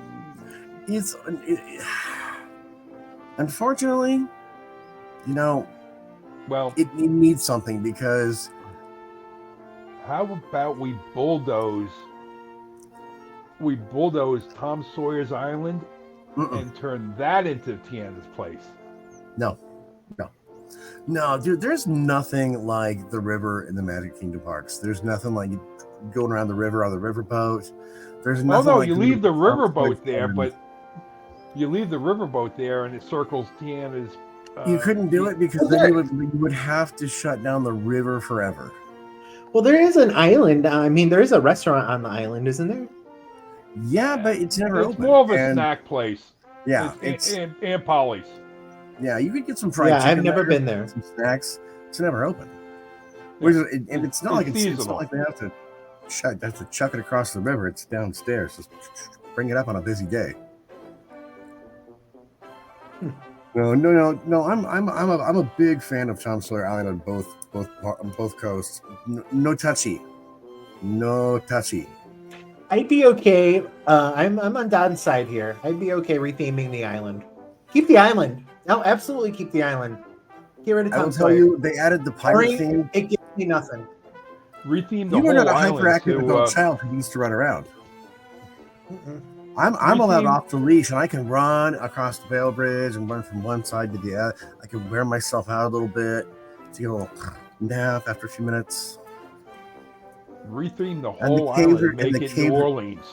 Unfortunately, well, it needs something, because how about we bulldoze Tom Sawyer's Island and turn that into Tiana's place? no. No, dude, there's nothing like the river in the Magic Kingdom parks. There's nothing like going around the river on the riverboat. There's Oh nothing no, like you going leave the to Tom riverboat Sawyer there, Island. but you leave the riverboat there, and it circles Tiana's. You couldn't do it because then you would have to shut down the river forever. Well, there is an island. I mean, there is a restaurant on the island, isn't there? Yeah, but it's never It's open. more of a And, snack place. Yeah, it's Aunt Polly's. Yeah, you could get some fried Yeah, chicken. I've never there, been there. Some snacks. It's never open. Yeah. And it's not like it's not like they have to chuck it across the river. It's downstairs. Just bring it up on a busy day. No. I'm a big fan of Tom Sawyer Island on both coasts. No touchy. I'd be okay. I'm on Don's side here. I'd be okay retheming the island. Keep the island. No, absolutely keep the island. Get rid of Tom I will Sawyer. tell you, they added the pirate theme. It gives me nothing. Retheme the You are whole not a island hyperactive adult to. child who needs to run around. Mm-mm. I'm allowed off the leash, and I can run across the Veil Bridge and run from one side to the other. I can wear myself out a little bit to get a little nap after a few minutes. Retheme the And the whole caves island. Make it New Orleans.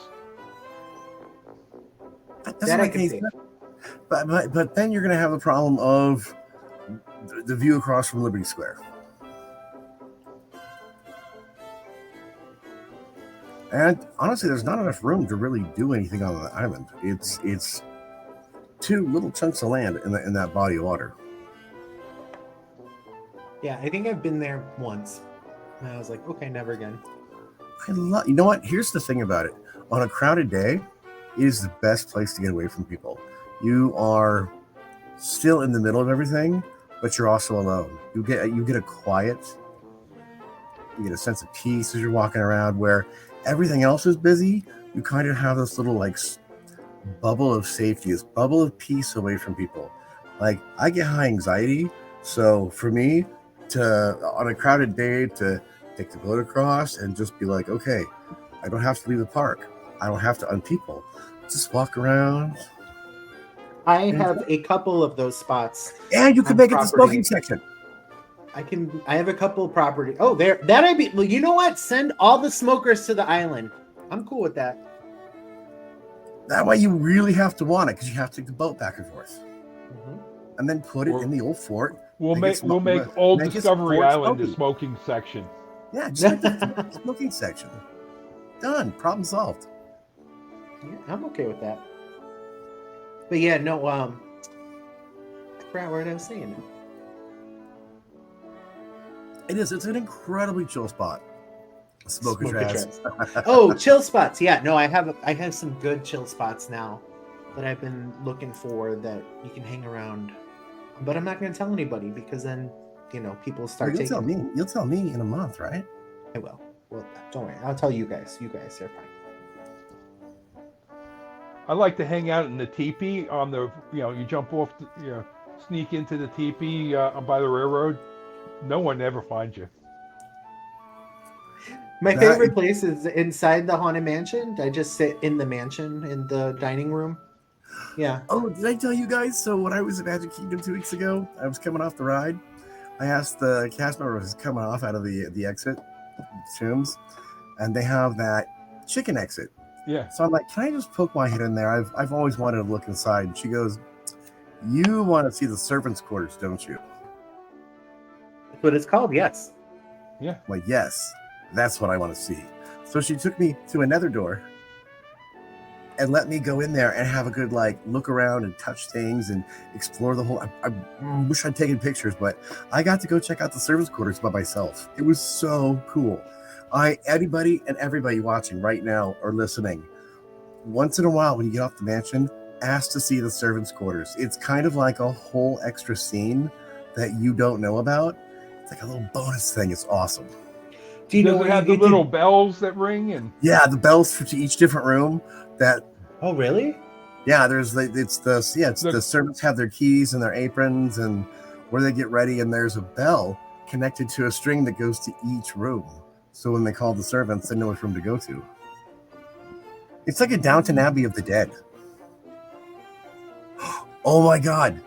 That That I make can any see. sense. But then you're going to have the problem of the view across from Liberty Square. And honestly, there's not enough room to really do anything on the island. It's two little chunks of land in that body of water. Yeah, I think I've been there once. And I was like, okay, never again. You know what? Here's the thing about it. On a crowded day, it is the best place to get away from people. You are still in the middle of everything, but you're also alone. You get a quiet, you get a sense of peace as you're walking around where everything else is busy. You kind of have this little like bubble of safety, this bubble of peace away from people. Like I get high anxiety, so for me to on a crowded day to take the boat across and just be like, okay, I don't have to leave the park. I don't have to unpeople. Just walk around. I have a couple of those spots. And you can on make it the property. smoking section. I have a couple of property. Oh, there. That I'd be. Well, you know what? Send all the smokers to the island. I'm cool with that. That way you really have to want it because you have to take the boat back and forth. Mm-hmm. And then put it in the old fort. We'll make Old Discovery Island the smoking section. Yeah, just like the smoking section. Done. Problem solved. Yeah, I'm okay with that. But yeah, no. I forgot what I was saying now. It is. It's an incredibly chill spot. Smoker trash. Oh, chill spots. Yeah, no, I have some good chill spots now that I've been looking for that you can hang around. But I'm not going to tell anybody because then, people start You'll tell me. You'll tell me in a month, right? I will. Well, don't worry. I'll tell you guys. You guys are fine. I like to hang out in the teepee on the, you jump off, sneak into the teepee by the railroad. No one ever finds you. My favorite place is inside the Haunted Mansion. I just sit in the mansion in the dining room. Yeah. Oh, did I tell you guys? So when I was at Magic Kingdom 2 weeks ago, I was coming off the ride. I asked the cast member who was coming off out of the exit tombs, and they have that chicken exit. Yeah. So I'm like, can I just poke my head in there? I've always wanted to look inside. And she goes, you want to see the servants' quarters, don't you? That's what it's called. Yes. Yeah. I'm like, yes, that's what I want to see. So she took me to another door and let me go in there and have a good look around and touch things and explore the whole. I wish I'd taken pictures, but I got to go check out the servants' quarters by myself. It was so cool. Anybody and everybody watching right now or listening, once in a while when you get off the mansion, ask to see the servants' quarters. It's kind of like a whole extra scene that you don't know about. It's like a little bonus thing. It's awesome. Do you know Does it have the little bells that ring? And yeah, the bells to each different room. Oh, really? Yeah, the servants have their keys and their aprons and where they get ready, and there's a bell connected to a string that goes to each room. So when they call the servants, they know which room to go to. It's like a Downton Abbey of the dead. Oh my God.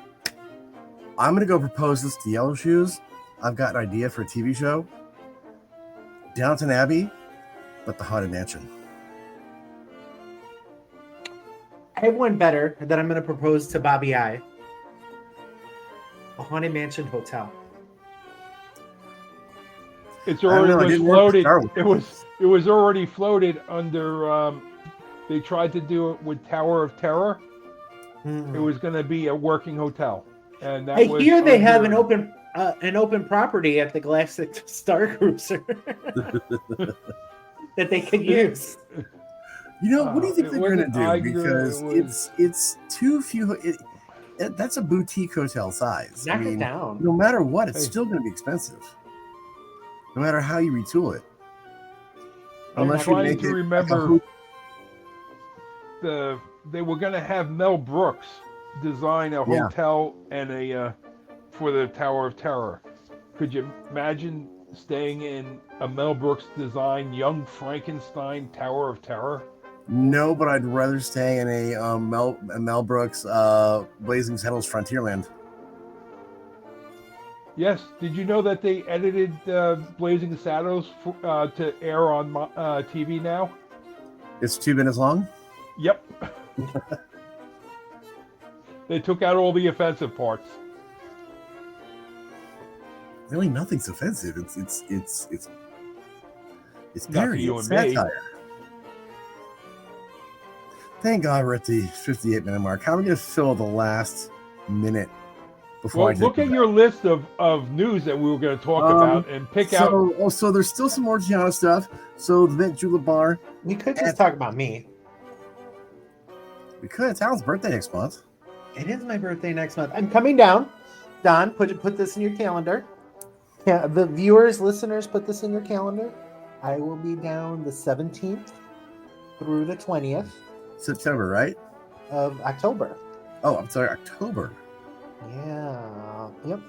I'm gonna go propose this to Yellow Shoes. I've got an idea for a TV show. Downton Abbey, but the Haunted Mansion. I have one better that I'm going to propose to Bobby I. A Haunted Mansion hotel. It's I don't know, already it was didn't work for floated. Star Wars. It was already floated under. They tried to do it with Tower of Terror. It was going to be a working hotel, and that I was hear they have under- an open property at the Galactic Star Cruiser that they could use. You know, what do you think it they're gonna wasn't do? Iger, Because it was- it's too few. That's a boutique hotel size. Knock it down. No matter what, it's Hey. still going to be expensive. No matter how you retool it. I'm Unless you trying make to it remember they were going to have Mel Brooks design a Yeah. hotel and a for the Tower of Terror. Could you imagine staying in a Mel Brooks design Young Frankenstein Tower of Terror? No, but I'd rather stay in a Mel Brooks Blazing Saddles Frontierland. Yes. Did you know that they edited Blazing Saddles to air on TV now? It's 2 minutes long. Yep. They took out all the offensive parts. Really, nothing's offensive. It's Not for parody. you It's and me. satire. Thank God we're at the 58-minute mark. How are we going to fill the last minute before Well, I take look you at back? your list of news that we were going to talk about and pick out. So there's still some more Gianna stuff. So the Mint Julep Bar, We could just talk about me. we could. It's Alan's birthday next month. It is my birthday next month. I'm coming down. Don, put this in your calendar. Yeah, the viewers, listeners, put this in your calendar. I will be down the 17th through the 20th September, right? of October. Oh, I'm sorry, October. Yeah. Yep.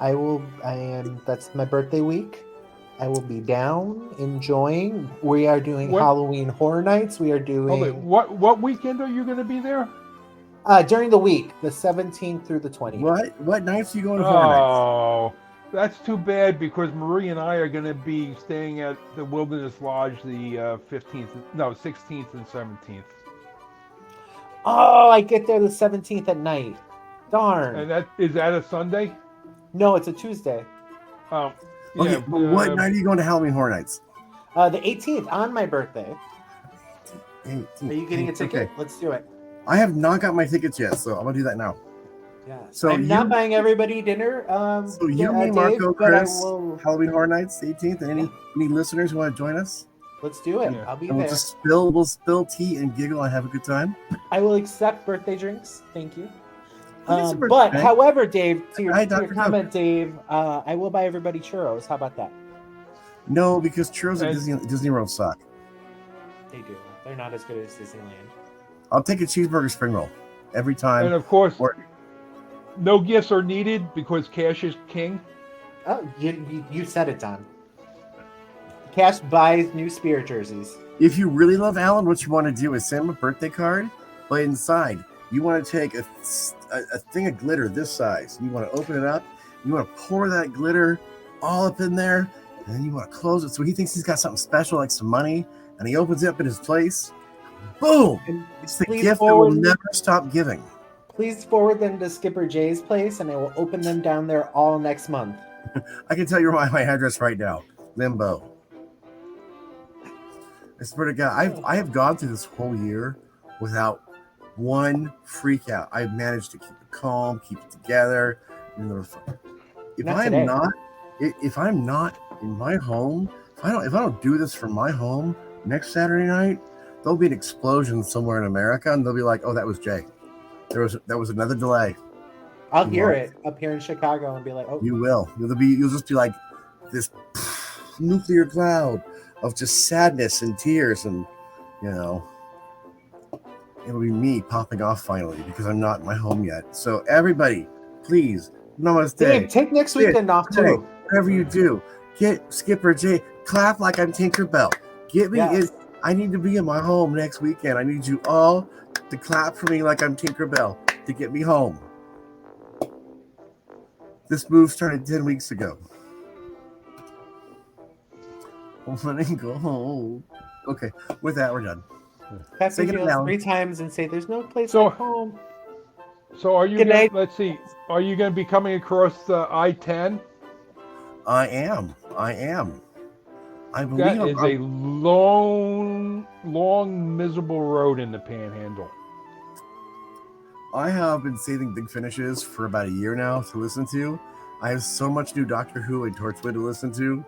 That's my birthday week. I will be down enjoying. We are doing What? Halloween Horror Nights. We are Hold it. doing What weekend are you going to be there? during the week, the 17th through the 20th. What nights are you going to Horror Nights? Oh, that's too bad because Marie and I are going to be staying at the Wilderness Lodge the 16th and 17th. Oh, I get there the 17th at night. Darn. And is that a Sunday? No, it's a Tuesday. Oh, Okay, yeah. but what night are you going to Halloween Horror Nights? The 18th on my birthday. 18th. Are you getting a ticket? Okay. Let's do it. I have not got my tickets yet, so I'm gonna do that now. Yeah. So I'm not buying everybody dinner. So you, me, Dave, Marco, but I Chris, will. Halloween Horror Nights, the 18th, and any listeners who want to join us, Let's do it. Yeah. I'll be and there. we'll spill tea and giggle and have a good time. I will accept birthday drinks. Thank you. It's a birthday But drink. however, Dave, to your, Hi, to your Dr. comment, Dave, I will buy everybody churros. How about that? No, because churros at And- Disney World suck. They do. They're not as good as Disneyland. I'll take a cheeseburger spring roll every And time. of course, Or- no gifts are needed because cash is king. Oh, you said it, Don. Cash buys new Spirit jerseys. If you really love Alan, what you want to do is send him a birthday card, but inside you want to take a thing of glitter this size. You want to open it up. You want to pour that glitter all up in there, and then you want to close it so he thinks he's got something special, like some money, and he opens it up in his place. Boom! And It's the please gift that will forward- never stop giving. Please forward them to Skipper Jay's place, and I will open them down there all next month. I can tell you my address right now. Limbo. I swear to God, I have gone through this whole year without one freak out. I've managed to keep it calm, keep it together. If Not I'm today. not, if I'm not in my home, if I don't do this from my home next Saturday night, there'll be an explosion somewhere in America, and they'll be like, "Oh, that was Jay. There was another delay." I'll You hear won't. it up here in Chicago and be like, "Oh, You will. You'll just be like this nuclear cloud of just sadness and tears, and it'll be me popping off finally because I'm not in my home yet. So everybody, please, namaste. Dave, take next weekend off Jay, too." whatever you do, get Skipper Jay, clap like I'm Tinkerbell. Get me Yes. I need to be in my home next weekend. I need you all to clap for me like I'm Tinkerbell to get me home. This move started 10 weeks ago. I want to go home. Okay, with that, we're done. Pat Take it Fields down. 3 times and say, "There's no place So- like home." So are you Good gonna, night. let's see, are you going to be coming across the I-10? I am. I believe That I'm- is a long, miserable road in the Panhandle. I have been saving big finishes for about a year now to listen to. I have so much new Doctor Who and Torchwood to listen to.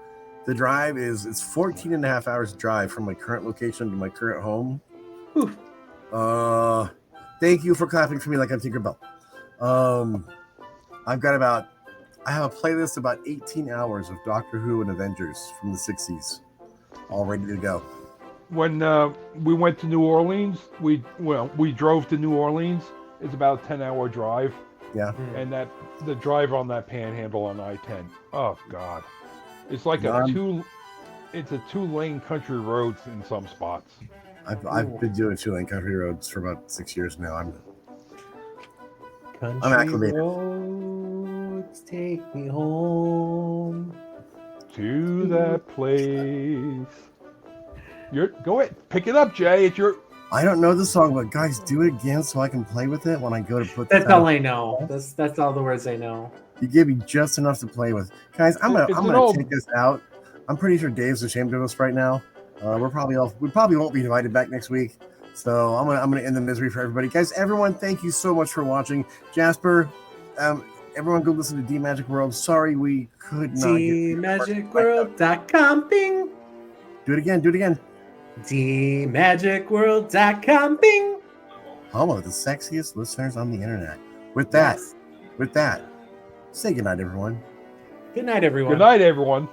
The drive it's 14 and a half hours drive from my current location to my current home. Oof. Thank you for clapping for me like I'm Tinkerbell. I have a playlist about 18 hours of Doctor Who and Avengers from the 60s, all ready to go. When we went to New Orleans, we drove to New Orleans. It's about a 10-hour drive. Yeah. And the drive on that Panhandle on I-10. Oh God, it's like it's a 2-lane country roads in some spots. I've been doing 2-lane country roads for about 6 years now. I'm Country acclimated. roads take me home. To that place. Go ahead, pick it up, Jay. It's your. I don't know the song, but guys, do it again so I can play with it when I go to put. That's all I know. That's all the words I know. You give me just enough to play with, guys. I'm gonna take this out. I'm pretty sure Dave's ashamed of us right now. We probably won't be invited back next week. So I'm gonna end the misery for everybody, guys. Everyone, thank you so much for watching. Jasper, everyone, go listen to D Magic World. Sorry we could not. DMagicWorld.com. Bing. Do it again. DMagicWorld.com. Bing. Home of the sexiest listeners on the internet. With that, say goodnight, everyone. Good night, everyone. Good night, everyone.